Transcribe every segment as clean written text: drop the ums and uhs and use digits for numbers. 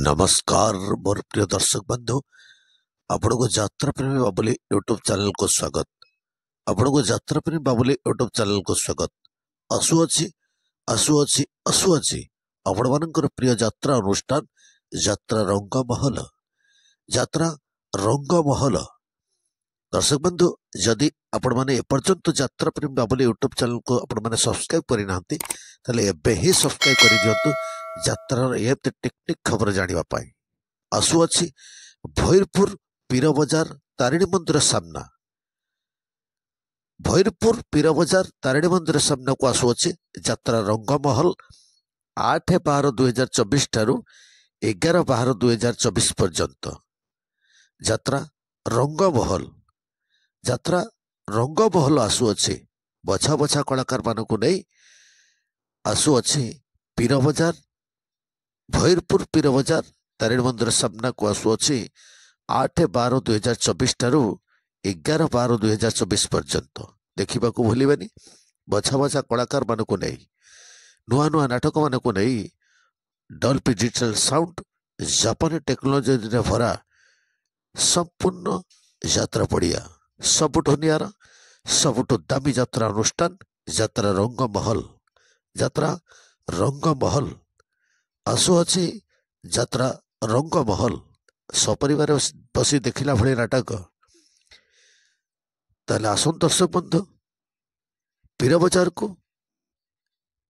नमस्कार मोर प्रिय दर्शक बंधु आपण को यात्रा प्रेमी बाबुली यूट्यूब चैनल को स्वागत। आपण को यात्रा प्रेमी बाबुली यूट्यूब चैनल को स्वागत। आसुअछि आपण मानकर प्रिय यात्रा अनुष्ठान यात्रा रंगमहल। यात्रा रंगमहल दर्शक बंधु जदि आपण माने एपर्यंत यात्रा प्रेमी बाबुली यूट्यूब चैनल को आपण माने सब्सक्राइब करि नांती ताले एबे ही सब्सक्राइब करि दियंतु यात्रार ये टेक्निक खबर जानिबा पाई। आसुअछि भैरपुर पीर बजार तारिणी मंदिर सामना। भैरपुर पीर बजार तारिणी मंदिर सामना को आसुअछि यात्रा रंगमहल 8/12/2024 ठारू 11/12/2024 पर्यंत यात्रा रंगमहल आसुअछि बछा बछा कलाकार मानकु नहीं आसुअछि पीर बजार भैरपुर पीर बजार तारिणी मंदिर सामना को आसुअछि 8/12/2024 ठारू 11/12/2024 पर्यंत देखा भूलि बछा बछा कलाकार मानकु नहीं नुआ नुआ नाटक मानकु नहीं डॉल्बी डिजिटल साउंड जापानी टेक्नोलोजी रे भरा संपूर्ण यात्रा पड़िया सबुठु नियारा सबुठु दामी यात्रा अनुष्ठान यात्रा रंगमहल आसुअछि यात्रा रंगमहल सपरिवार बसी देखला भली नाटक। ताले आसन दर्शक बंधु पीर बजार को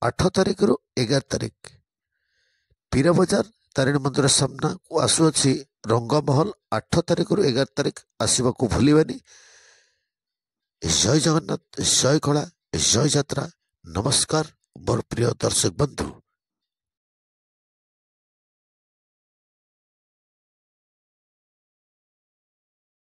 8 तारिख रु 11 तारिख पीर बजार तारिणी मंदिर सामना को आसुअछि रंगमहल 8 तारिख रु 11 तारिख आसवा को भूलिबानी। जय जगन्नाथ जय कला जय यात्रा। नमस्कार मोर प्रिय दर्शक बंधु।